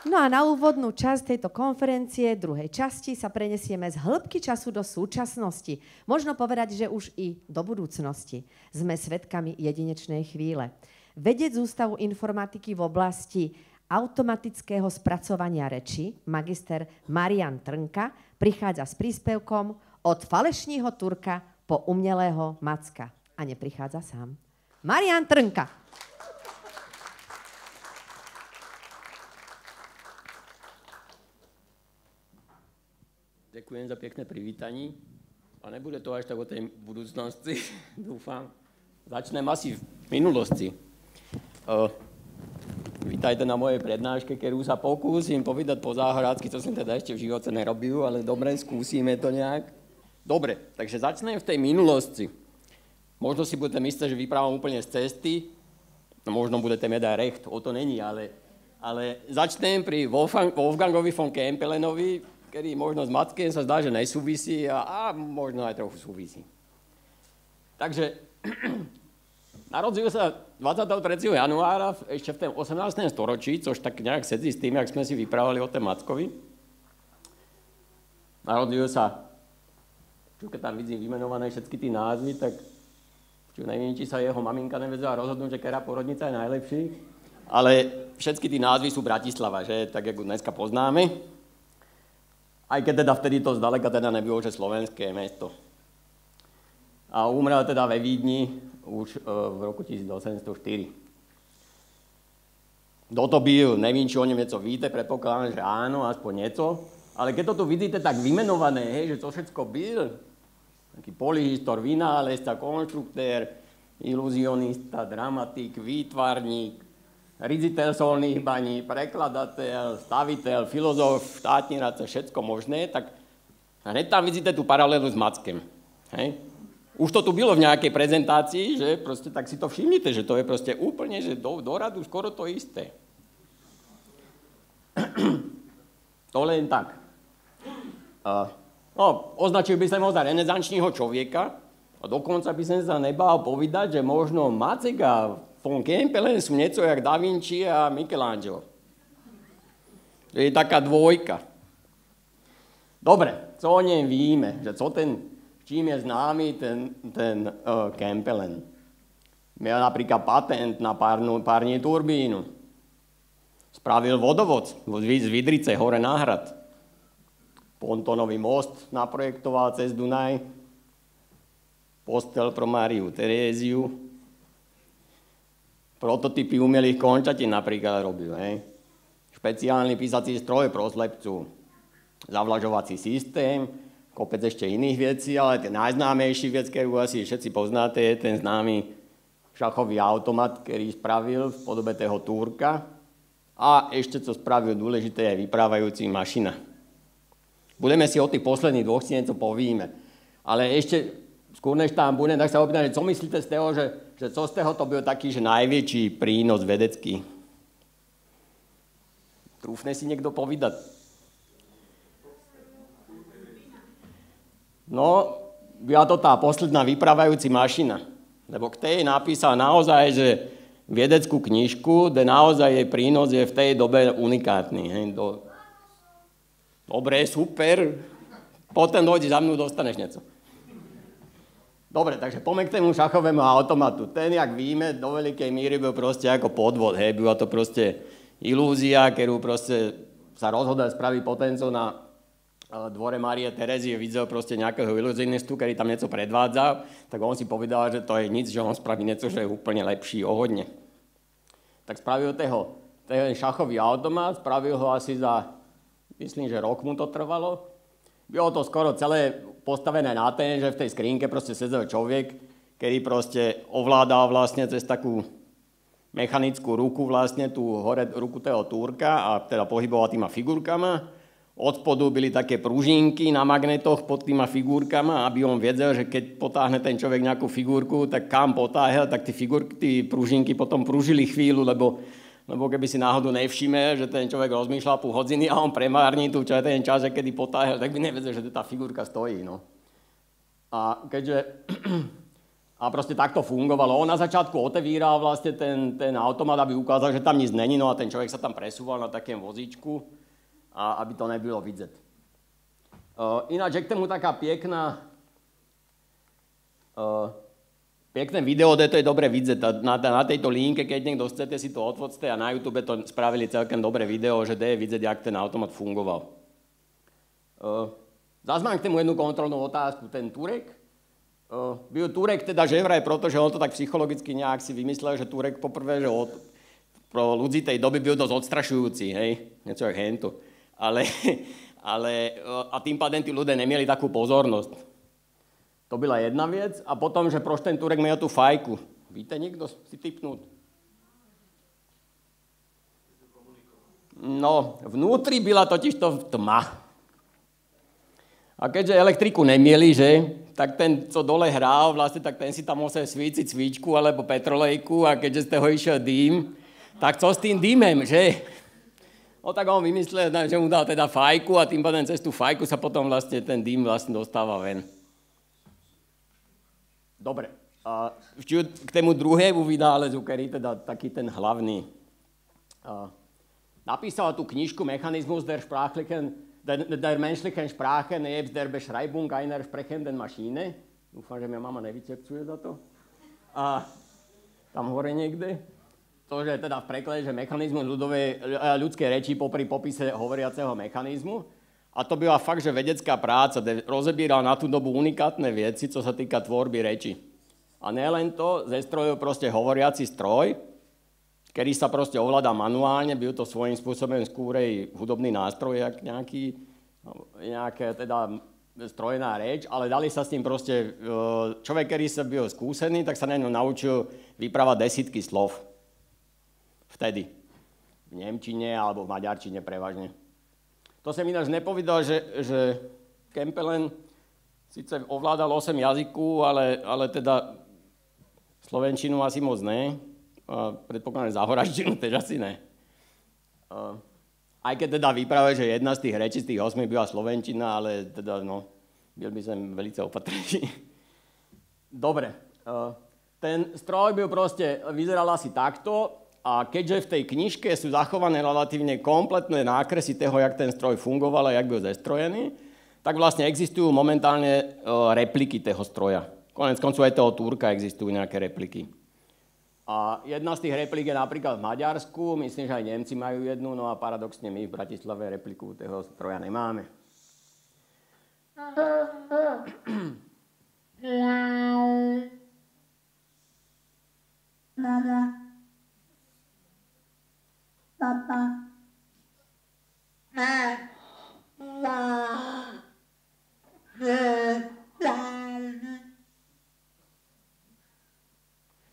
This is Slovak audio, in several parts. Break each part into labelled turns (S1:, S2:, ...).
S1: No a na úvodnú časť tejto konferencie, druhej časti, sa prenesieme z hĺbky času do súčasnosti. Možno povedať, že už i do budúcnosti. Sme svedkami jedinečnej chvíle. Vedec z Ústavu informatiky v oblasti automatického spracovania reči, magister Marian Trnka, prichádza s príspevkom Od falešního Turka po umelého Macka. A neprichádza sám. Marian Trnka.
S2: Ďakujem za pekné privítanie. A nebude to až tak o tej budúcnosti, dúfam. Začnem asi v minulosti. Vítajte na mojej prednáške, ktorú sa pokúsim povedať po záhradsky, to som teda ešte v živote nerobil, ale dobre, skúsime to nejak. Dobre, takže začnem v tej minulosti. Možno si budete myslieť, že vyprávam úplne z cesty, no možno budete mi dať recht, o to není, ale začnem pri Wolfgangovi von Kempelenovi, ktorý možno s Mackem sa zdá, že nesúvisí a možno aj trochu súvisí. Takže narodil sa 23. januára ešte v tom 18. storočí, což tak nejak sedí s tým, jak sme si vyprávali o tom Mackovi. Narodil sa, keď tam vidím vymenované všetky tí názvy, tak neviem, či sa jeho maminka nevedela rozhodnúť, že ktorá porodnica je najlepší, ale všetky tí názvy sú Bratislava, že tak, jak ho dneska poznáme. Aj keď teda vtedy to zdaleka teda nebylo, že slovenské mesto. A umrel teda ve Vídni už v roku 1804. Kto to byl, nevím, či o ňom niečo víte, predpokladám, že áno, aspoň niečo. Ale keď to tu vidíte tak vymenované, hej, že to všetko byl, taký polyhistor, vynálezca, konštruktér, iluzionista, dramatik, výtvarník, ridziteľ solných baní, prekladateľ, staviteľ, filozof, štátny radca, všetko možné, tak hneď tam vidíte tú paralelu s Mackem. Hej? Už to tu bylo v nejakej prezentácii, že proste tak si to všimnite, že to je proste úplne, že do radu skoro to isté. To len tak. Označil by som ho za renesančního človeka a dokonca by som sa nebál povedať, že možno Macek a von Kempelen sú niečo jak Da Vinci a Michelangelo. To je taká dvojka. Dobre, co o ňom víme? Čím je známy ten Kempelen? Měl napríklad patent na pární turbínu. Spravil vodovod z Vidrice hore na hrad. Pontonový most naprojektoval cez Dunaj. Postel pro Máriu Teréziu. Prototypy umelých končatín napríklad robil. Špeciálny písací stroj pro slepcu. Zavlažovací systém, kopec ešte iných vecí, ale ten najznámejší vec, ktorú asi všetci poznáte, je ten známy šachový automat, ktorý spravil v podobe toho Turka. A ešte, co spravil dôležité, je vyprávajúci mašina. Budeme si o tých posledných dvoch si niečo povíme. Ale ešte skôr než tam budem, tak sa opýtam, že co myslíte z toho, že co z toho to byl taký, že najväčší prínos vedecký? Trúfne si niekto povedať? No, byla to tá posledná vyprávajúci mašina. Lebo k tej napísal naozaj, že vedeckú knižku, kde naozaj jej prínos je v tej dobe unikátny. Dobre, super. Potom dojdi za mnou, dostaneš niečo. Dobre, takže poďme k tému šachovému automatu. Ten, jak víme, do veľkej míry byl proste ako podvod, hej. Byla to proste ilúzia, ktorú proste sa rozhodol spraviť potenco na dvore Márie Terezie. Videl proste nejakého ilúzionistu, ktorý tam niečo predvádzal, tak on si povedal, že to je nic, že on spraví niečo, že je úplne lepší o hodne. Tak spravil ten šachový automat, spravil ho asi za, myslím, že rok mu to trvalo. Bylo to skoro celé postavené na ten, že v tej skrinke proste sedel človek, ktorý proste ovládal vlastne cez takú mechanickú ruku vlastne tú hore ruku toho Turka a teda pohyboval týma figurkama. Od spodu byli také pružinky na magnetoch pod týma figurkama, aby on vedel, že keď potáhne ten človek nejakú figurku, tak kam potáhel, tak tí pružinky potom pružili chvíľu, lebo keby si náhodou nevšimel, že ten človek rozmýšľal pol hodiny a on premárni tu ten čas, že kedy potáhel, tak by nevedel, že tá figurka stojí. No. A A proste takto fungovalo. On na začiatku otevíral vlastne ten automat, aby ukázal, že tam nič není, no a ten človek sa tam presúval na takém vozíčku, a aby to nebylo vidieť. Ináč, k tomu taká pekné video, to je dobre vidieť. Na tejto linke, keď niekto chcete, si to odfoďte a na YouTube to spravili celkem dobré video, že je vidieť, jak ten automat fungoval. Zas mám k tomu jednu kontrolnú otázku. Ten Turek, byl Turek teda že vraj, protože on to tak psychologicky nejak si vymyslel, že Turek poprvé, že pro ľudí tej doby byl dosť odstrašujúci, hej, niečo jak hento. Ale a tým pádem tí ľudia nemieli takú pozornosť. To byla jedna vec. A potom, že proč ten Turek měl tú fajku. Víte niekto si tipnúť? No, vnútri byla totiž to tma. A keďže elektriku nemieli, že, tak ten, co dole hrál, vlastne, tak ten si tam musel svíciť svíčku alebo petrolejku a keďže z toho išiel dým, tak co s tým dýmem, že? No tak on vymyslel, že mu dal teda fajku a tým pádem cez tú fajku sa potom vlastne ten dým vlastne dostáva ven. Dobre. A k tému druhému vynálezu, ktorý teda taký ten hlavný. Napísal tú knižku Mechanismus der menschlichen Sprache nebst der Beschreibung einer sprechenden Maschine. Dúfam, že mňa mama nevyčepcuje za to. A tam hore niekde. To, že teda v preklade, že mechanizmus ľudskej reči popri popise hovoriaceho mechanizmu. A to byla fakt, že vedecká práca, kde rozebíral na tú dobu unikátne veci, co sa týka tvorby reči. A nielen to, zestrojil proste hovoriaci stroj, ktorý sa proste ovláda manuálne, byl to svojím spôsobom skôrej hudobný nástroj, jak nejaká teda strojná reč, ale dali sa s tým proste, človek, ktorý sa byl skúsený, tak sa na ňom naučil vyprávať desítky slov. Vtedy. V nemčine alebo v maďarčine prevažne. To som ináč nepovedal, že Kempelen síce ovládal 8 jazykov, ale teda slovenčinu asi moc ne. Predpokladám, že záhoraštinu tež asi ne. Aj keď teda vypráva, že jedna z tých rečí z tých 8 byla slovenčina, ale teda no, byl by som velice opatrný. Dobre. Ten stroj byl proste, vyzeral asi takto a keďže v tej knižke sú zachované relatívne kompletné nákresy toho, jak ten stroj fungoval a jak byl zestrojený, tak vlastne existujú momentálne repliky toho stroja. Konec koncov aj toho Turka existujú nejaké repliky. A jedna z tých replik je napríklad v Maďarsku, myslím, že aj Nemci majú jednu, no a paradoxne my v Bratislave repliku toho stroja nemáme.
S3: Mama. Papa.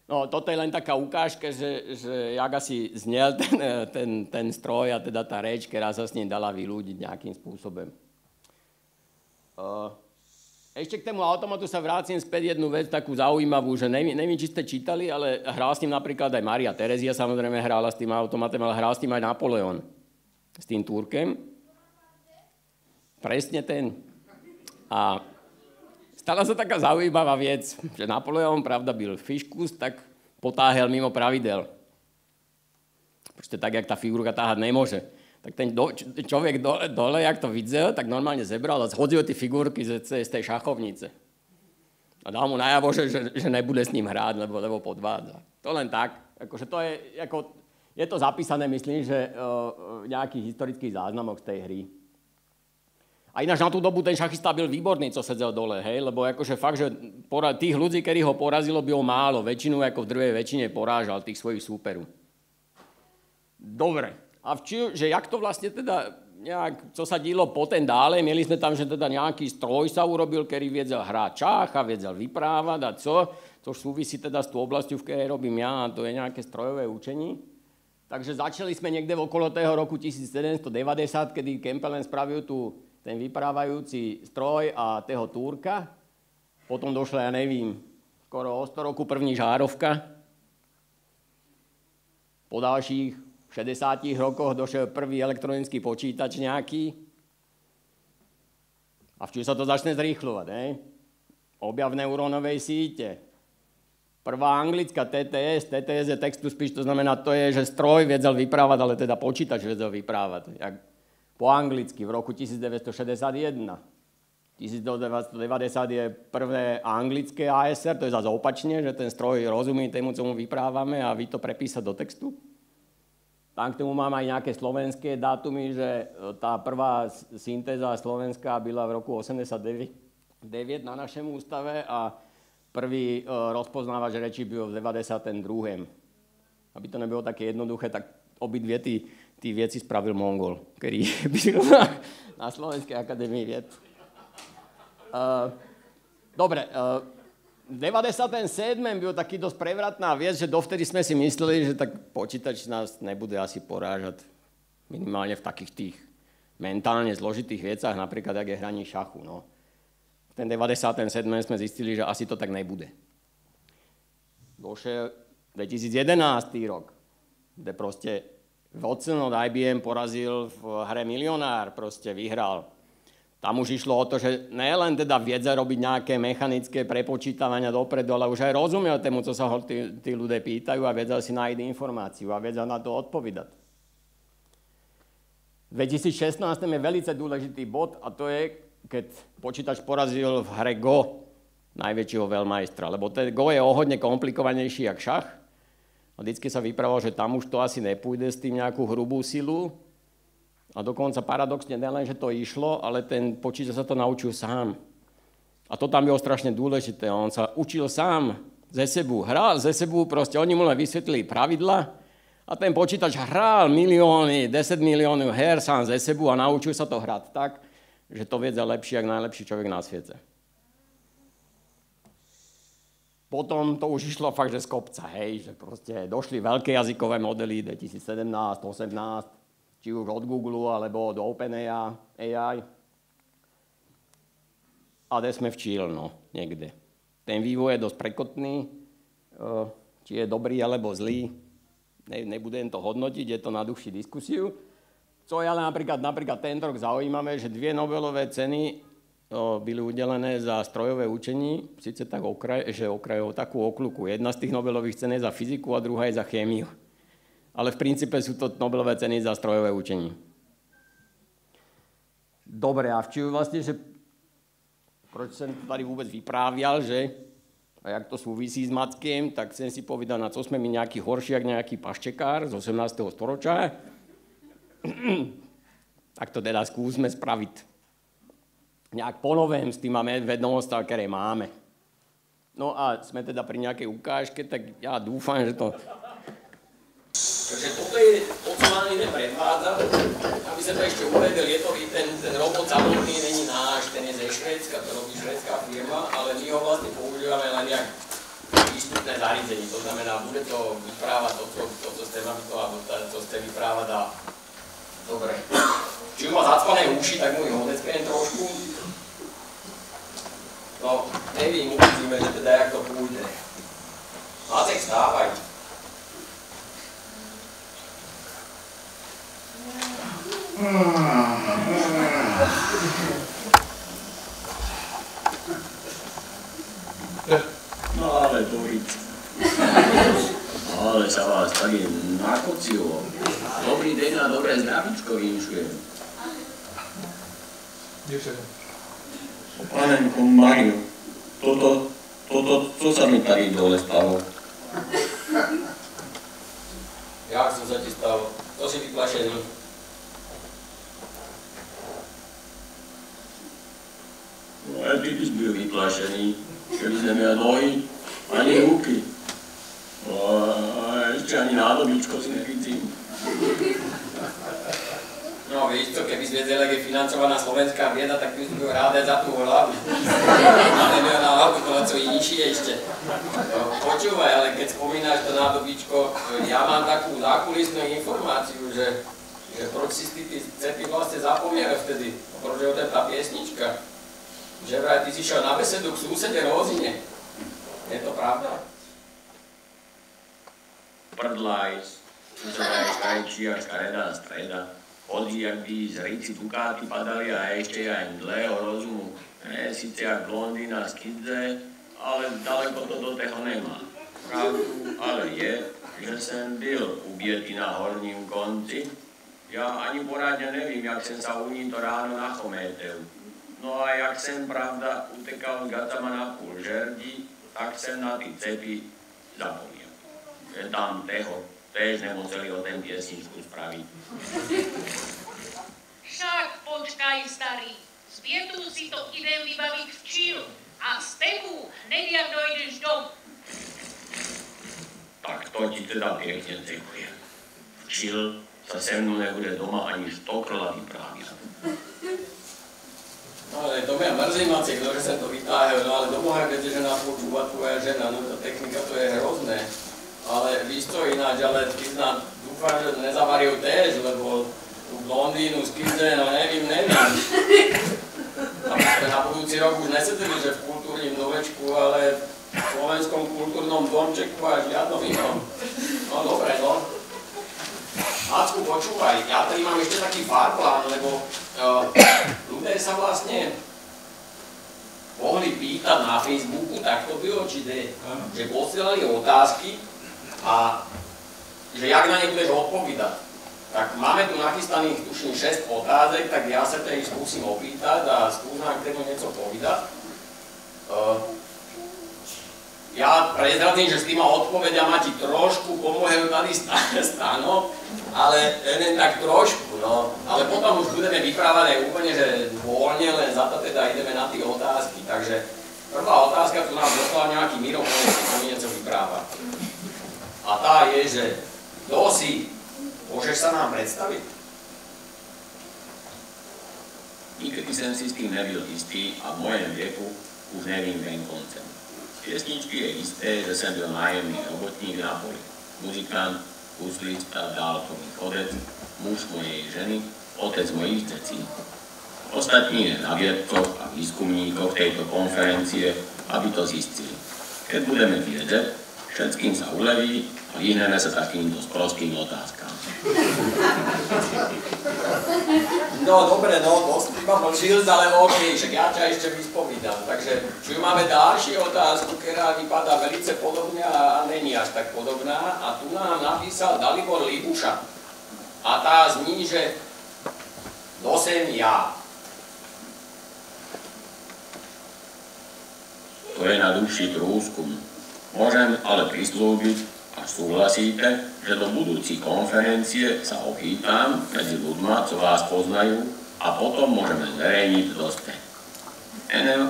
S2: No, toto je len taká ukážka, že jak asi znel ten stroj a teda tá reč, ktorá sa s ním dala vyľúdiť nejakým spôsobom. Ešte k tému automatu sa vrátim späť jednu vec takú zaujímavú, že neviem, či ste čítali, ale hral s tým napríklad aj Maria Terezia, samozrejme hrála s tým automatom, ale hral s tým aj Napoleon, s tým Turkem. Presne ten. A stala sa taká zaujímavá vec, že Napoleon, pravda, byl fiškus, tak potáhel mimo pravidel. Proste tak, jak tá figurka táhať nemôže. Tak ten človek dole, jak to videl, tak normálne zebral a zhodil tie figurky z tej šachovnice. A dal mu najavo, že nebude s ním hrať, lebo podvádza. To len tak. Akože to je to zapísané, myslím, že v nejakých historických záznamoch z tej hry. A ináč na tú dobu ten šachista byl výborný, co sedel dole, hej, lebo akože fakt, že tých ľudí, ktorí ho porazilo, bylo málo. Väčšinu, ako v druhej väčšine, porážal tých svojich súperov. Dobre. A že jak to vlastne teda nejak, co sa dilo potom dále, mieli sme tam, že teda nejaký stroj sa urobil, ktorý vedel hrať šach a vedel vyprávať a což súvisí teda s tú oblasťou, v ktorej robím ja, a to je nejaké strojové učenie. Takže začali sme niekde okolo toho roku 1790, kedy Kempelen spravil ten vyprávajúci stroj a toho Turka. Potom došla, ja nevím, skoro o 100 roku první žárovka. Po ďalších 60 rokoch došiel prvý elektronický počítač nejaký. A včím sa to začne zrýchľovať, ne? Objav neurónovej síte. Prvá anglická TTS je text to speech, to znamená, to je, že stroj vedel vyprávať, ale teda počítač vedel vyprávať. Po anglicky v roku 1961. 1990 je prvé anglické ASR, to je zase opačne, že ten stroj rozumie tému, čo mu vyprávame a vy to prepísať do textu. Tam k tomu mám aj nejaké slovenské dátumy, že tá prvá syntéza slovenská byla v roku 89 na našem ústave a prvý rozpoznávač reči byl v 92. Aby to nebylo také jednoduché, tak obidve tí veci spravil Mongol, ktorý byl na Slovenskej akadémii vied. Dobre, v 97. byl taký dosť prevratná vec, že dovtedy sme si mysleli, že tak počítač nás nebude asi porážať minimálne v takých tých mentálne zložitých vecach, napríklad, jak je hraní šachu. No. V ten 97. sme zistili, že asi to tak nebude. Došiel 2011. rok, kde proste Watson od IBM porazil v hre Milionár, proste vyhral. Tam už išlo o to, že nejen teda viedza robiť nejaké mechanické prepočítavania dopredu, ale už aj rozumel tému, co sa ho tí ľudia pýtajú a vedel si nájsť informáciu a vedel na to odpovedať. V 2016 je velice dôležitý bod a to je, keď počítač porazil v hre Go najväčšieho veľmajstra, lebo ten Go je o hodne komplikovanejší jak šach a vždycky sa vyprávalo, že tam už to asi nepôjde s tým nejakú hrubú silu. A dokonca paradoxne nelen, že to išlo, ale ten počítač sa to naučil sám. A to tam bylo strašne dôležité. On sa učil sám ze sebu, hral ze sebu, proste oni mu len vysvetlili pravidla a ten počítač hral milióny, 10 miliónov her sám ze sebu a naučil sa to hrať tak, že to vedel lepšie, jak najlepší človek na svete. Potom to už išlo fakt, že z kopca, hej, že proste došli veľké jazykové modely 2017, 2018, či už od Google, alebo od OpenAI. A kde sme včíl, no, niekde. Ten vývoj je dosť prekotný, či je dobrý alebo zlý. Nebudem to hodnotiť, je to na dlhšiu diskusiu. Co je ale napríklad tento rok zaujímavé, že 2 Nobelové ceny byli udelené za strojové učení, síce tak okrajov takú okľuku. Jedna z tých Nobelových cen je za fyziku a druhá je za chémiu. Ale v princípe sú to Nobelové ceny za strojové učení. Dobre, a včujú vlastne, že proč som to tady vôbec vyprávial, že a jak to súvisí s Mackiem, tak som si povedal, na co sme my nejaký horší, jak nejaký paščekár z 18. storočia. Tak to teda skúsme spraviť. Nejak ponovém s tým vedomostí, ktoré máme. No a sme teda pri nejakej ukážke, tak ja dúfam, že to... Takže toto je to, co vám ide predvádzať. Aby sa to ešte uvedel, je to ten robot samotný není náš, ten je ze Švédska, to robí švédská firma, ale my ho vlastne používame len jak výstupné zariadenie. To znamená, bude to vyprávať to, čo ste mali to, alebo to ste vyprávať a... Dobre. Či už má zacpané uši, tak mu ich odeckriem trošku. No, nevím, uvidíme, že teda jak to pôjde. Mátek, stávaj. No ale Doric, ale sa vás tady nakocilo. Dobrý deň a dobré zdravíčko vinšujem. Panenko Mario, co sa mi tady dole stalo? Jak som sa ti stalo? To si vyplašený. No aj ty bys byl vyplašený, keby si neměl nohy, ani ruky. No a ešte ani nádobičko si nechytím. No víš co, keby si vedel, jak je financovaná slovenská vieda, tak by si byl rád aj za tú hlavu. A neměl na hlavu to na co inší ešte. No, počúvaj, ale keď spomínaš to nádobičko, ja mám takú zákulisnú informáciu, že proč si ty cepy vlastne zapomnieli vtedy, proč je o tá piesnička. Že vraj, ty si šiel na besedu k súsede Rózine. Je to pravda? Prdlajs, čo vraj štrajčí a škaredá streda. Chodí, jak by z rici dukáty padali a ešte aj mdlého rozumu. Síce jak blondína z Kidze, ale daleko to do toho nemá. pravdu ale je, že jsem byl ubětý na horním konci. Já ani poradně nevím, jak jsem se u ní to ráno nachométel. No a jak jsem, pravda, utekal s gacama na půl žerdi, tak jsem na ty cepy zapomněl. Že tam též nemuseli o ten piesničku spraviť.
S3: Však počkaj, starý. Z vietu si to idem vybaviť v Čil a z tepu hneď jak dojdeš domů.
S2: Tak to ti teda pěkně děkujem. Včil sa se mnou nebude doma ani štokrla vyprávět. No ale to mě mrzí, Macek, že jsem to vytáhel, no ale domoha, keď žena počúva tvoja žena, no to technika to je hrozné. Ale víš co ináč, ale ty snad dúfam, že nezavarujú též, lebo tú blondínu skydze, no nevím. A na budúci rok už nesedeli, že v kultúrnym domečku, ale v slovenskom kultúrnom domčeku a žiadnom inom. No dobre, no. Macku, počúvaj, ja tady mám ešte taký farplán, lebo ľudia sa vlastne mohli pýtať na Facebooku, tak to bylo, či že posielali otázky a že jak na ne budeš odpovídať. Tak máme tu nachystaných, tuším, 6 otázek, tak ja sa ich skúsim opýtať a skúsim k tomu niečo povedať. Ja prezradím, že s týma odpovediama ti trošku pomohol tady Stano, ale len tak trošku, no. Ale potom už budeme vyprávať úplne, že voľne, len za to teda ideme na tie otázky. Takže prvá otázka, tu nám poslal nejaký Miro, ktorý niečo vypráva. A tá je, že kto si? Môžeš sa nám predstaviť? Nikdy som si s tým nebyl istý a v mojem veku už nevím ten koncem. Z piesničky je isté, že som byl nájemný robotník na poli. Muzikant, huslista, dálkový chodec, muž mojej ženy, otec mojich detí. Ostatní je na viedcoch a výskumníkoch tejto konferencie, aby to zistili. Keď budeme vedieť, všetkým sa uleví a vyhneme sa takýmto sprostým otázkam. No dobre, no, dosť iba mlčil, ale okej, však ja ťa ešte vyspovídam. Takže tu máme ďalšiu otázku, ktorá vypadá velice podobne a není až tak podobná. A tu nám napísal Dalibor Libuša. A tá zní, že kto sem ja. To je na dlhší prúskum. Môžem ale prislúbiť, až súhlasíte, že do budúcej konferencie sa opýtam medzi ľuďma, co vás poznajú, a potom môžeme zverejniť dosť.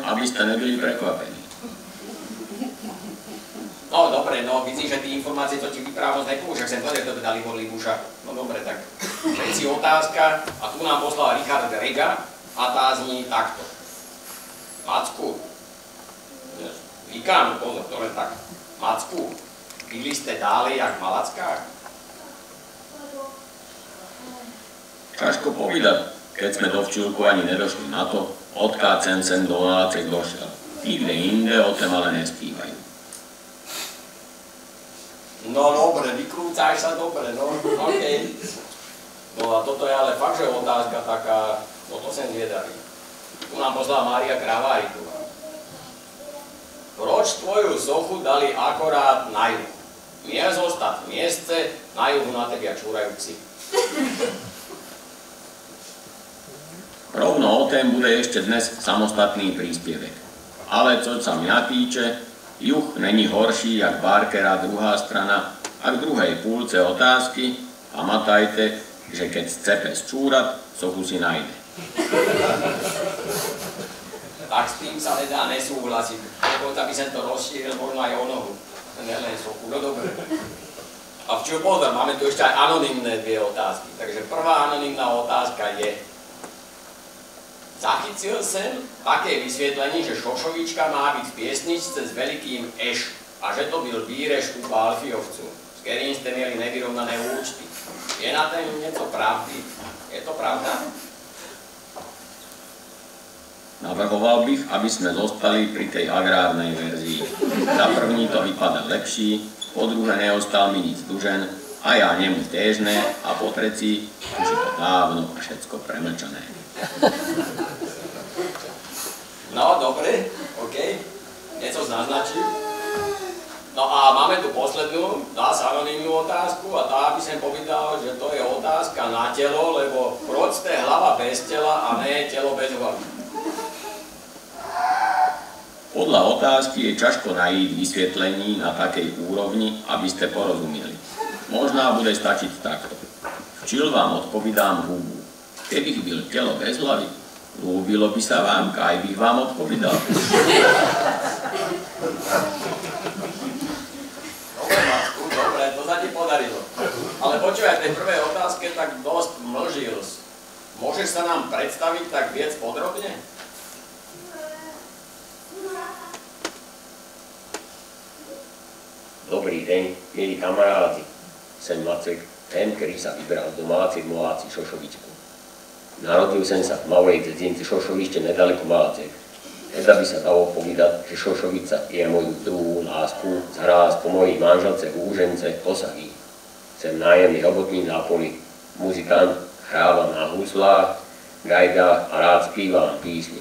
S2: Aby ste nebyli prekvapení. No dobre, no vidíš, že tie informácie, to ti vyprávo nepomôžu, ak sem povedal, to by Dalibor Libuša. No dobre, tak všetci otázka, a tu nám poslal Richard Rega, a tá zní takto. Macku, Vikám, pozor, to len tak. Macku, pili ste dále jak v Malackách? Ťažko povedať, keď sme do Včilku ani nedošli na to, odkiaľ sem do Malacek došiel. Nikde inde o tom ale nespívajú. No dobre, vykrúcaj sa dobre, no okej. No a toto je ale fakt, že otázka taká, no to sem zvedavý. Tu nám poslala Mária Kraváriková. Proč tvoju sochu dali akorát na juhu? Mier zostať v miestce, na juhu na tebia čúrajú psi. Rovno o tém bude ešte dnes samostatný príspievek. Ale čo sa mňa týče, juh není horší jak Barkera druhá strana a k druhej púlce otázky pamatajte, že keď chce pes čúrať, sochu si nájde. Tak s tým sa nedá nesúhlasiť. Dokonca by som to rozšíril možno aj o nohu. Nelen sochu, no dobre. A včo pozor, máme tu ešte aj anonymné dve otázky. Takže prvá anonymná otázka je: zachytil som také vysvietlenie, že Šošovička má byť v piesničce s veľkým eš a že to byl Bíreš u Balfiovcu, s ktorým ste mieli nevyrovnané účty. Je na tom niečo pravdy? Je to pravda? Navrhoval bych, aby sme zostali pri tej agrárnej verzii. Za první to vypadá lepší, po druhé neostal mi nic dužen a ja nemu též ne, a po tretí už je to dávno a všetko premlčané. No, dobre, okej. Nieco naznačí. No a máme tu poslednú, zase anonymnú otázku a tá by som povedal, že to je otázka na telo, lebo proč ste hlava bez tela a ne telo bez hlavy? Podľa otázky je ťažko nájsť vysvetlení na takej úrovni, aby ste porozumeli. Možná bude stačiť takto. Včil vám odpovídám hubu. Keby byl telo bez hlavy, ľúbilo by sa vám, kaj bych vám odpovídal. Dobre, to sa ti podarilo. Ale počúvaj, v tej prvej otázke tak dosť mlžil. Môžeš sa nám predstaviť tak viac podrobne?
S4: Dobrý deň, milí kamarádi. Som Macek, ten, ktorý sa vybral z domácej Moláci Šošovičku. Narodil som sa v malej dedinci Šošovište nedaleko Malaciek. Teda by sa dalo povedať, že Šošovica je moju druhú lásku, zaraz po mojej manželce Úžence Osaví. Som nájemný robotník na poli, muzikant, hrávam na huslách, gajdách a rád spívam písni.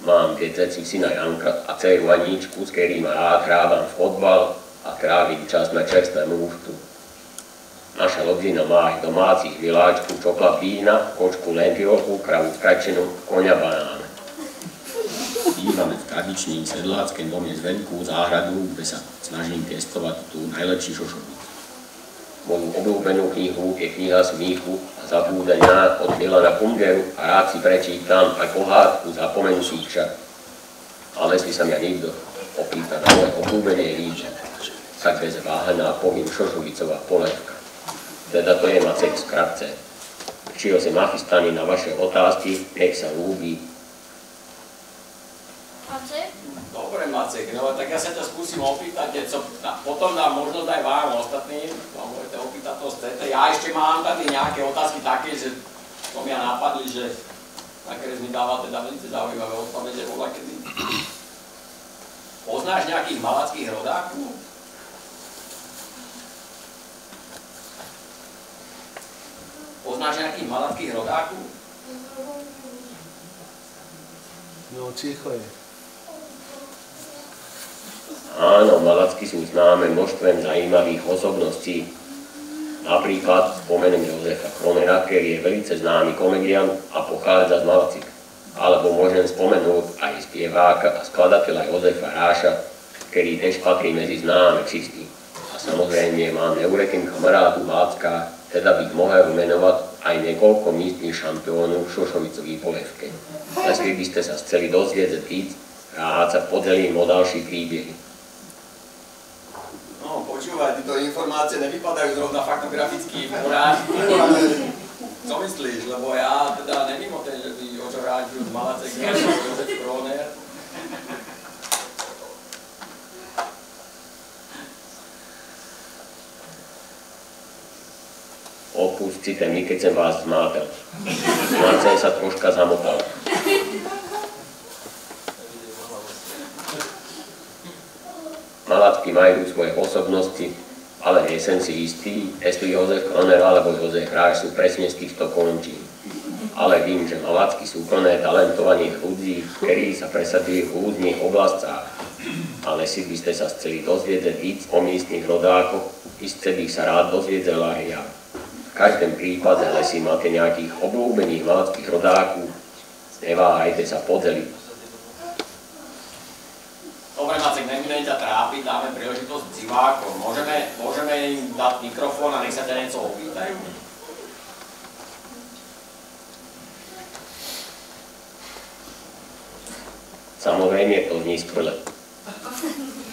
S4: Mám dve deti, syna Janka a dceru Aničku, s ktorým rád hrávam fotbal a trávim čas na čerstvému úštu. Naša rodina má aj domácich miláčku, čokla vína, kočku lentilku, kravu skračenú, koňa banána. Bývame v tradičným sedláckém dome zvenku záhradu, kde sa snažím pestovať tú najlepší šošovicu. Moju obľúbenú knihu je kniha Smíchu a zabúdania od Milana Kunderu a rád si prečítam aj pohádku Zapomenutý čas. Ale si sa mňa nikto opýta na moje obľúbenie líče, tak bez váhania poviem Šošovicová polevka. Teda to je Macek v skratce. Čiže som nachystaný na vaše otázky, nech sa ľúbi.
S3: Macek?
S2: Dobre, Macek, no tak ja sa ťa skúsim opýtať, potom dám možnosť aj vám ostatným, môžete opýtať to chcete. Ja ešte mám tady nejaké otázky také, že to mňa napadli, že také mi dáva teda veľmi zaujímavé odpovede voľa kedy. Poznáš nejakých malackých rodákov? Poznáš nejakých malackých rodákov?
S5: No, ticho je.
S4: Áno, Malacky sú známe množstvom zaujímavých osobností. Napríklad spomeniem Jozefa Kronera, ktorý je veľmi známy komediant a pochádza z Malacik. Alebo môžem spomenúť aj spieváka a skladateľa Jozefa Ráša, ktorý tiež patrí medzi známe ksisty. A samozrejme mám neurekým kamarádu Vácka, teda bych mohol menovať aj niekoľko místnych šampiónov v Šošovicovej polevke. Jestli by ste sa chceli dozvedieť víc, rád sa podelím o ďalší príbehy.
S2: No, počúvaj, tieto informácie nevypadajú zrovna faktograficky v porádku, ale co myslíš? Lebo ja teda nevím o tej, že by očoráčil z Malacek Jozef Kroner.
S4: Odpustite mi, keď som vás zmátel. Snad som sa troška zamotal. Malacky majú svoje osobnosti, ale nie som si istý, jestli Jozef Kroner alebo Jozef Ráš sú presne z týchto končín. Ale vím, že Malacky sú plné talentovaných ľudí, ktorí sa presadili v rôznych oblastiach. Ale si by ste sa chceli dozvedieť víc o místnych rodákoch, iste bych sa rád dozvedel aj ja. V každém prípade, si máte nejakých obľúbených malackých rodákov, neváhajte sa podeliť.
S2: Dobre, Macek, nebudem ťa trápiť, dáme príležitosť divákom. Môžeme im dať mikrofón a nech sa ťa niečo opýtajú?
S4: Samozrejme to zní skvele.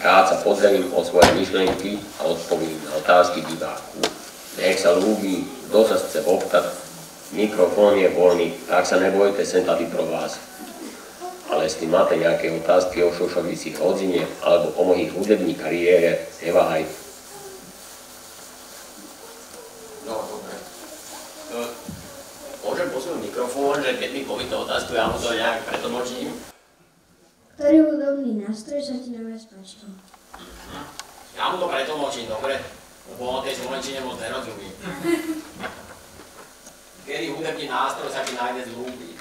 S4: Rád sa podelím o svoje myšlenky a odpovím na otázky divákov. Nech sa ľúbi, kto sa chce optať, mikrofón je voľný, tak sa nebojte, sem tady pro vás. Ale jestli máte nejaké otázky o Šošovicích rodine alebo o mojich hudební kariére, neváhajte.
S2: No, dobre. Môžem posunúť mikrofón, že keď mi povíte otázku, ja mu to nejak pretlmočím.
S6: Ktorý hudobný nástroj sa ti najviac páči?
S2: Ja mu to pretlmočím, dobre? Lebo on tej slovenčine moc nerozumí. Kedy hudebný nástroj sa ti najviac ľúbi?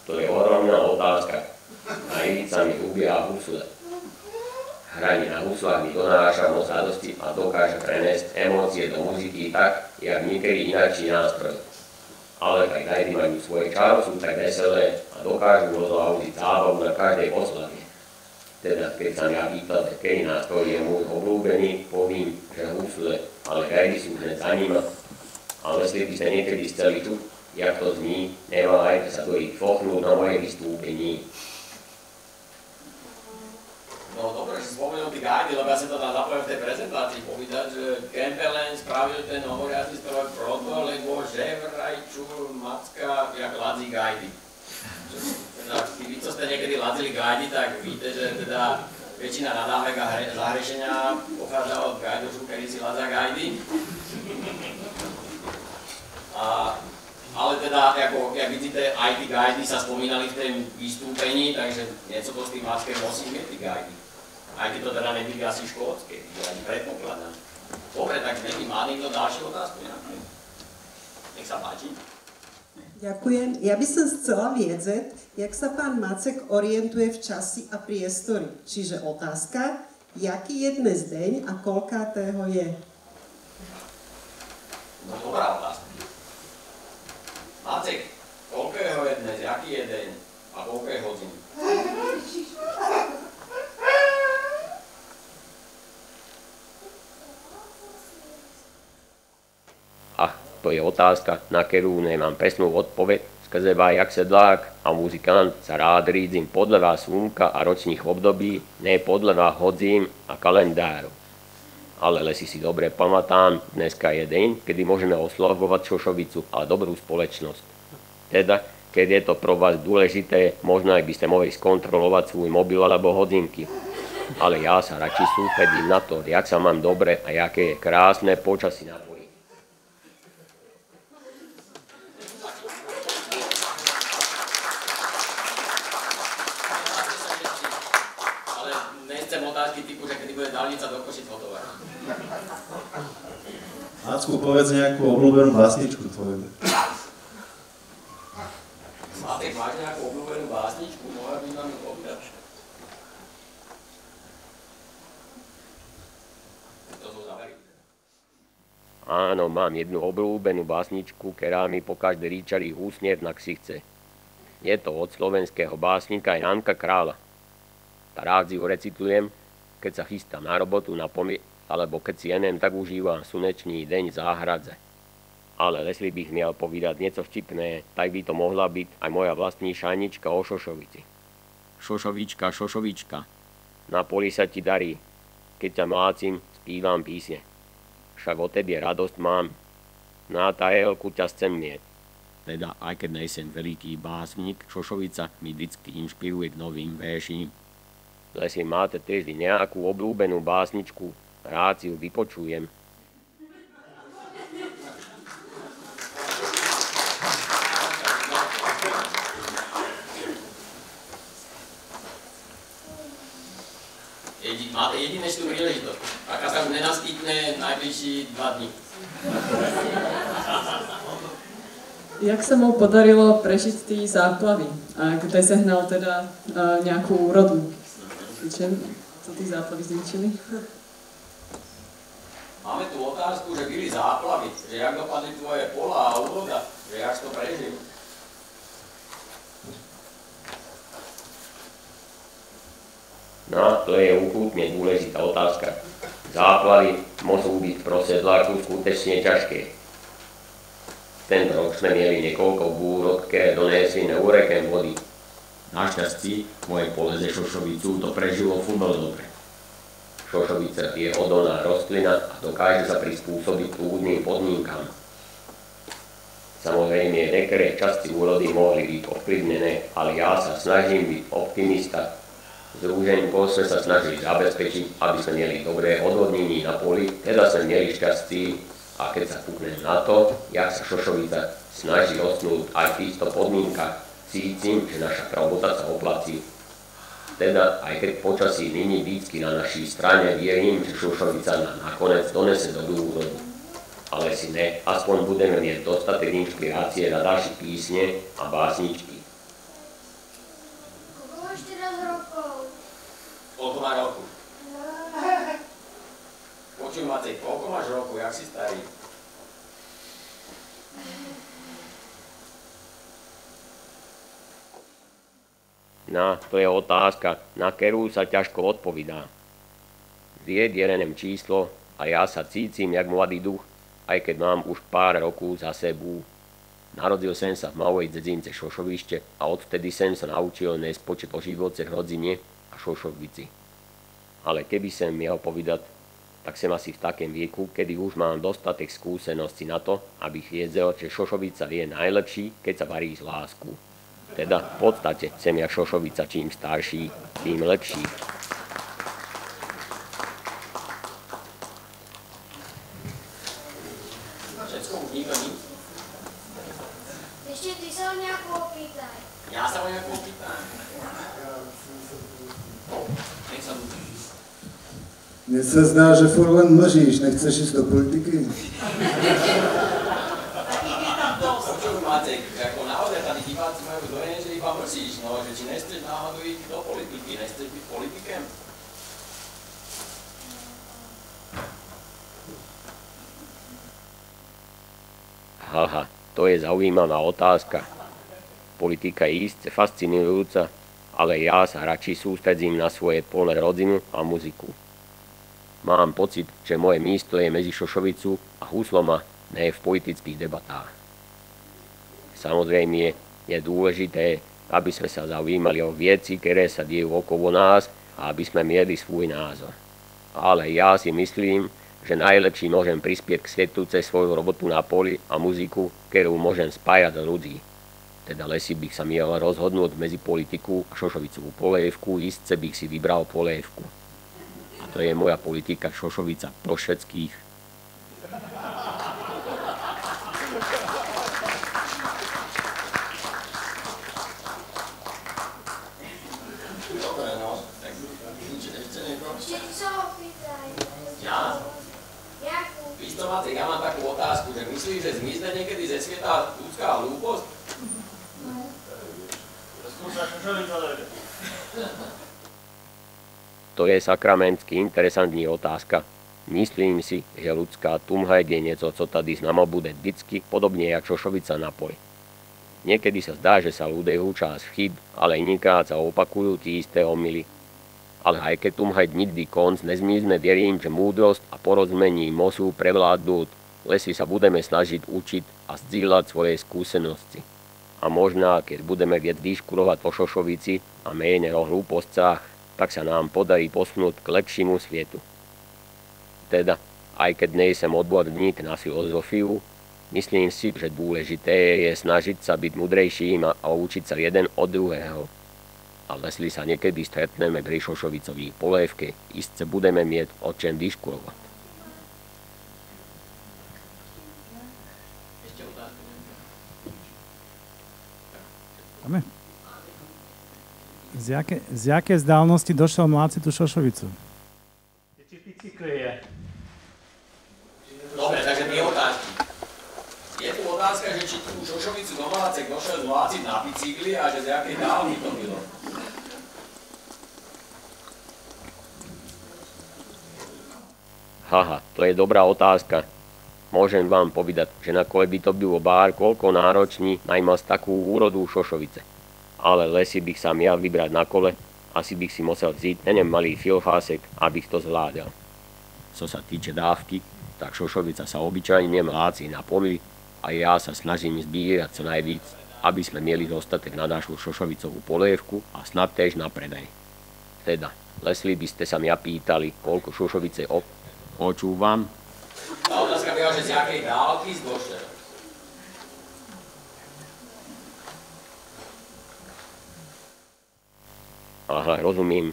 S4: To je ohromná otázka. hubie a husle. Hranie na huslách mi donáša moc radosti a dokáže preniesť emócie do muziky tak, jak niekedy inakší nástroj. Ale aj gajdy majú svoje čaro, sú tak veselé a dokážu rozláhužiť zábavu na každej oslave. Teda keď sa ja pýtal, kedy nástroj je môj obľúbený, povím, že husle, ale gajdy sú hneď za ním. Ale jestli by ste niekedy chceli čuť, jak to zní, neváhajte sa do ich fochnúť na moje vystúpení.
S2: No dobre, že spomenul tí gajdy, lebo ja sa to tam zapojím v tej prezentácii povedať, že Kempelen spravil ten hovoriaci spevák proto, lebo že vraj čul Macka jak ladzí gajdy. Teda, vy, co ste niekedy ladzili gajdy, tak víte, že teda väčšina nadávek a zahrešenia pochádza od gajdočov, ktorí si ladzia gajdy. Ale teda, ako, jak vidíte, aj tí gajdy sa spomínali v tom vystúpení, takže niečo to s tým Mackem musí mať tí gajdy. Aj keď to teda nebyli asi škótske, ani predpokladám. Dobre, tak nejaký má niekto ďalšiu otázku nejaké? Nech sa páči.
S7: Ďakujem. Ja by som chcela vedieť, jak sa pán Macek orientuje v časi a priestore. Čiže otázka, jaký je dnes deň a koľkátého je?
S2: No dobrá otázka. Macek, koľkého je dnes, jaký je deň a koľko je hodín?
S4: To je otázka, na ktorú nemám presnú odpoveď, skrze jak sedlák a muzikant sa rád rídzim podľa slnka a ročných období, ne podľa hodín a kalendárov. Ale lesi si dobre pamätám, dneska je deň, kedy môžeme oslavovať Šošovicu a dobrú spoločnosť. Teda, keď je to pro vás dôležité, možno aj by ste mohli skontrolovať svoj mobil alebo hodinky. Ale ja sa radšej sústredím na to, jak sa mám dobre a jaké je krásne počasí na poli.
S2: Otázky typu, že kedy bude dálnica do Košic hotová.
S5: Macku, povedz nejakú obľúbenú básničku tvoju.
S2: Mátek, máš nejakú obľúbenú básničku? Mohla by nám ju povedať? To sú závery.
S4: Áno, mám jednu obľúbenú básničku, ktorá mi pokaždé ríčarí úsmiev na ksichce. Je to od slovenského básnika Janka Krála. Tá rád si ho recitujem, keď sa chystám na robotu, na pomy, alebo keď si tak užívam slnečný deň v záhradze. Ale lesli bych miel povedať niečo vtipné, tak by to mohla byť aj moja vlastní šajnička o Šošovici. Šošovička, Šošovička, na poli sa ti darí, keď ťa mlácim, spívam písne. Však o tebie radosť mám, na tajelku ťa chcem mieť. Teda, aj keď nejsem veľký básnik, Šošovica mi vždycky inšpiruje k novým verším. Lesli máte tiež nejakú obľúbenú básničku, rád si ju vypočujem.
S2: Máte jedinečnú príležitosť, aká sa už nenaskytne najbližší 2 dní.
S8: Jak sa mu podarilo prežiť tí záplavy? A kde sehnal teda nejakú úrodu? Co tí záplavy zničili?
S2: Máme tu otázku, že byli záplavy, že jak dopadli tvoje pola a úroda, že jak to prežil.
S4: No, to je úplne dôležitá otázka. Záplavy môžu byť pro sedláku skutečne ťažké. Tento rok sme mieli niekoľko búrok, ktoré doniesli neurekem vody. Našťastí, moje pole ze Šošovicu to prežilo fúbel dobre. Šošovica je odolná rastlina a dokáže sa prispôsobiť pôvodným podmienkam. Samozrejme, niektoré časti úrody mohli byť ovplyvnené, ale ja sa snažím byť optimista. Združením sme sa snažili zabezpečiť, aby sme mieli dobré odvodnenie na poli, teda sme mieli šťastie a keď sa kúknem na to, jak sa Šošovica snaží rostnúť aj v týchto podmienkach, cítim, že naša robota sa oplatí. Teda, aj keď počasí není vždycky na našej strane, vierím, že Šošovica nám nakoniec donese dobrú úrodu. Ale si ne, aspoň budeme mať dostatek inšpirácie na ďalšie písne a básničky.
S6: Koľko máš teraz rokov?
S4: rokov, jak si starý? No, to je otázka, na ktorú sa ťažko odpovídá. Vied je len číslo a ja sa cítim jak mladý duch, aj keď mám už pár rokov za sebou. Narodil som sa v malej dedinke Šošovište a odvtedy som sa naučil nesť počet o živote v rodzine a Šošovici. Ale keby som miel povedať, tak som asi v takém vieku, kedy už mám dostatek skúseností na to, abych vedel, že Šošovica je najlepší, keď sa varí z lásku. Teda v podstate som jak Šošovica, čím starší, tým lepší. Všetko už nikto nic?
S6: Ešte ty sa o nejakú opýtaj.
S4: Ja sa o nejakú opýtam. Nech sa ľudí.
S5: Mne sa zdá, že furt len mlžíš, nechceš ísť do politiky?
S4: Počuj, Macek, ako naozaj tady diváci majú dojem, že iba mlžíš, no, že či nechceš náhodou ísť do politiky, nechceš byť politikem? Haha, to je zaujímavá otázka. Politika je iste fascinujúca, ale ja sa radšej sústredím na svoje plné rodinu a muziku. Mám pocit, že moje miesto je medzi Šošovicu a Husloma, ne v politických debatách. Samozrejme je dôležité, aby sme sa zaujímali o veci, ktoré sa dejú okolo nás a aby sme mieli svoj názor. Ale ja si myslím, že najlepší môžem prispieť k svetu cez svoju robotu na poli a muziku, ktorú môžem spájať ľudí. Teda lesi bych sa miel rozhodnúť medzi politiku a Šošovicovú polievku, istce bych si vybral polievku. A to je moja politika Šošovica pro všetkých. Dobre, no, tak ešte niekto?
S6: Ešte ty sa opýtaj.
S4: Ja?
S6: Jakú?
S4: Víš to, Macek, ja mám takú otázku, že myslíš, že zmizne niekedy ze sveta ľudská hlúposť? To je sakramentsky interesantní otázka. Myslím si, že ľudská tumha je niečo, co tady znamo bude vždycky, podobne jak Šošovica na poli. Niekedy sa zdá, že sa ľudia učia z chyb, ale inikrát sa opakujú tí isté omily. Ale aj keď tumha nikdy konc nezmizne, verím, že múdrosť a porozumenie môžu prevládnuť, lesi sa budeme snažiť učiť a zdieľať svoje skúsenosti. A možná, keď budeme viac diskutovať o Šošovici a menej o hlúposťach, tak sa nám podarí posunúť k lepšiemu svetu. Teda, aj keď nejsem odborník na filozofiu, myslím si, že dôležité je snažiť sa byť múdrejším a učiť sa jeden od druhého. A jestli sa niekedy stretneme pri Šošovicovej polievke, iste budeme mieť o čem diskutovať.
S9: Z jaké vzdálenosti došel mláci tú Šošovicu?
S10: Či bicykli je?
S4: Dobre, takže dve otázky. Je tu otázka, že či tú Šošovicu do Mlácek došiel zvláciť na bicykli a že z jakej dálky to bylo. Haha, to je dobrá otázka. Môžem vám povedať, že na kole by to bylo bár koľko nároční najmal z takú úrodu Šošovice. Ale lesi bych sa miel vybrať na kole, asi bych si musel vzít nenem malý filhásek, abych to zvládal. Co sa týče dávky, tak Šošovica sa obyčajne mláci na poli a ja sa snažím zbierať čo najvíc, aby sme mieli dostatek na našu Šošovicovú polievku a snad tiež na predaj. Teda, lesli by ste sa mňa pýtali, koľko Šošovice počúvam. Tá otázka byla, že z jakej dálky došiel. Aha, rozumím.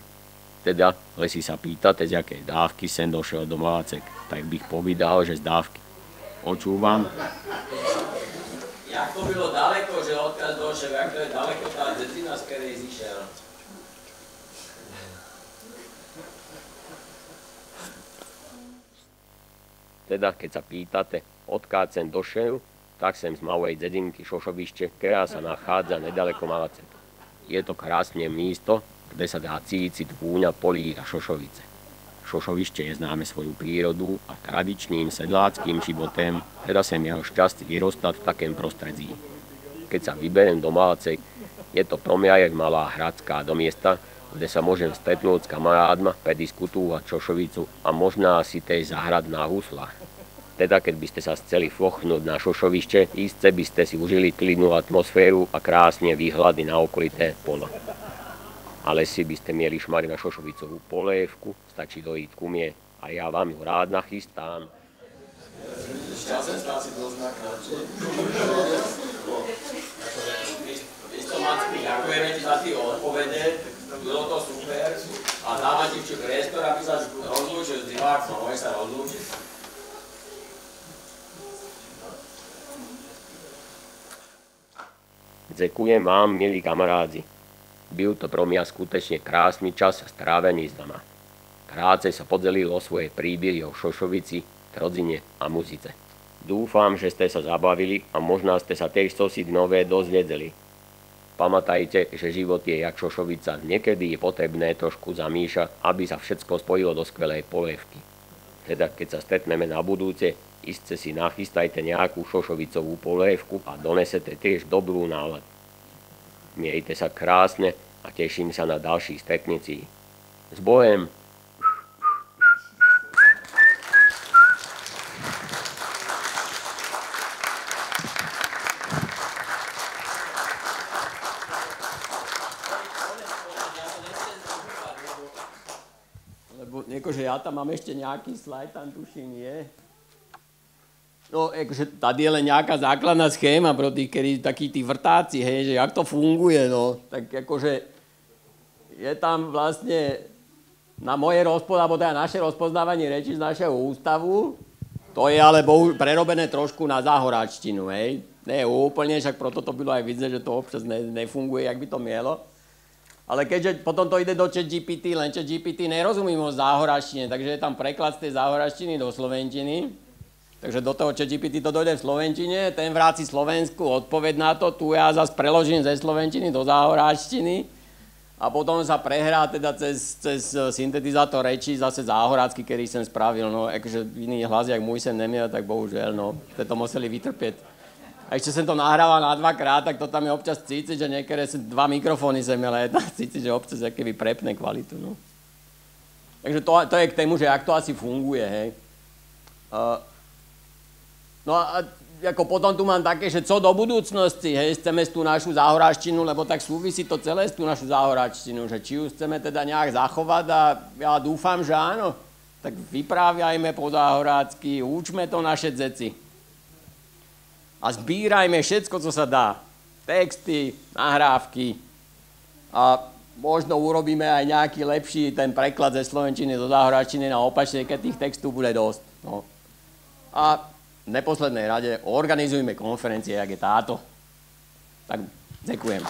S4: Teda, lesi sa pýtate, z jakej dávky sem došiel do Mlácek, tak bych povedal, že z dávky. Počúvam. Jak to bylo daleko, že odkiaľ došiel, jak to je daleko tá dedina, z ktorej zišiel? Teda, keď sa pýtate, odkiaľ sem došiel, tak sem z malej dedinky Šošovište, ktorá sa nachádza nedaleko Mlácek. Je to krásne miesto, kde sa dá cítiť vôňa polí a Šošovice. Šošovište je známe svoju prírodu a tradičným sedláckým životem, teda sem jeho šťastie vyrostať v takém prostredí. Keď sa vyberiem do Mácej, je to pro mňa jak malá hradská do miesta, kde sa môžem stretnúť s kamarádma, prediskutovať Šošovicu a možná si tej zahrať na huslách. Teda keď by ste sa chceli fochnúť na Šošovište, iste by ste si užili klidnú atmosféru a krásne výhľady na okolité polo. Ale si by ste mieli šmariť na Šošovicovú polévku, stačí dojít ku mne a ja vám ju rád nachystám.
S2: Ďakujeme ti za tie odpovede, bylo to super a dáme ti priestor, aby sa rozlúčil s divákom, môže sa rozlúčiť.
S4: Ďakujem vám, milí kamarádi. Byl to pro mňa skutečne krásny čas strávený s vama. Krátce sa podelil o svoje príbehy o Šošovici, Trodzine a muzike. Dúfam, že ste sa zabavili a možno ste sa tiež čosi nové dozvedeli. Pamätajte, že život je jak Šošovica, niekedy je potrebné trošku zamýšľať, aby sa všetko spojilo do skvelej polévky. Teda keď sa stretneme na budúce, iste si nachystajte nejakú Šošovicovú polévku a donesete tiež dobrú náladu. Miejte sa krásne a teším sa na ďalších stretnutí. S Bohem!
S2: Lebo akože ja tam mám ešte nejaký slajd, tam tuším je. No, akože tady je len nejaká základná schéma pro tých, ktorí takí tí vrtáci, hej, že jak to funguje, no. Tak akože je tam vlastne na moje alebo teda naše rozpoznávanie reči z našeho ústavu, to je ale prerobené trošku na záhoráčtinu, hej. Nie úplne, však proto to bylo aj vidieť, že to občas nefunguje, jak by to mielo. Ale keďže potom to ide do ChatGPT, len ChatGPT nerozumí o záhoráčtine, takže je tam preklad z tej záhoráčtiny do slovenčiny. Takže do toho ChatGPT to dojde v slovenčine, ten vráci Slovensku odpoveď na to, tu ja zase preložím ze slovenčiny do záhoráčtiny a potom sa prehrá teda cez syntetizátor reči zase záhorácky, ktorý som spravil. No, akože iný hlas, jak môj sem nemiel, tak bohužiaľ, no, ste to museli vytrpieť. A ešte som to nahrával na dvakrát, tak to tam je občas cítiť, že niektoré dva mikrofóny sem, ale tak cítiť, že občas aký prepne kvalitu, no. Takže to je k tému, že jak to asi funguje, hej. No a ako potom tu mám také, že co do budúcnosti, hej, chceme tú našu záhoráčtinu, lebo tak súvisí to celé s tú našu záhoráčtinu, že či ju chceme teda nejak zachovať a ja dúfam, že áno, tak vypráviajme po záhorácky, učme to naše deti. A zbírajme všetko, co sa dá. Texty, nahrávky a možno urobíme aj nejaký lepší ten preklad ze slovenčiny do záhoráčtiny na opačne, keď tých textov bude dosť. No. A v neposlednej rade organizujme konferencie, jak je táto. Tak ďakujem.